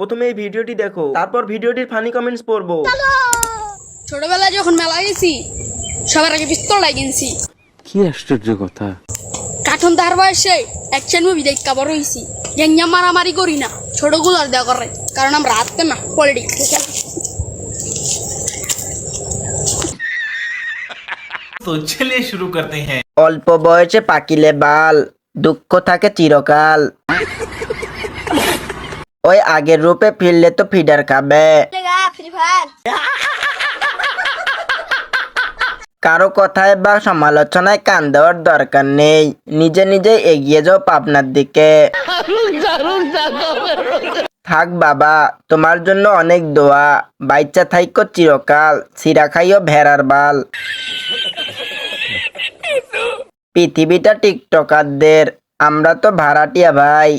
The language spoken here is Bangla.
প্রথমে এই ভিডিওটি দেখো, তারপর ভিডিওটির ফানি কমেন্টস পড়বো। ছোটবেলায় যখন মেলা গেছি সবার আগে পিস্তল লাগিয়েছি। কি আশ্চর্য কথা। কার্টুন তার বয়সে অ্যাকশন মুভি দেখা বড় হয়েছি। গ্যাংয়া মারামারি করি না, ছোটগুলোর দেওয়া করে, কারণ আমরা হাতে না পলিটিক্স। तो चलिए शुरू करते हैं। অল্প বয়সে পাকিলে বাল, দুঃখ থাকে চিরকাল। ওই আগের রূপে ফিরলে তো ফিডার খাবে। কারো কথায় বা সমালোচনায় কান দেওয়ার দরকার নেই, নিজে নিজে এগিয়ে যাও পাবনার দিকে। থাক বাবা, তোমার জন্য অনেক দোয়া, বাইচ্চা থাইকো চিরকাল, সিরা খাইও ভেড়ার বাল। পৃথিবীটা টিকটকারদের, আমরা তো ভাড়াটিয়া ভাই।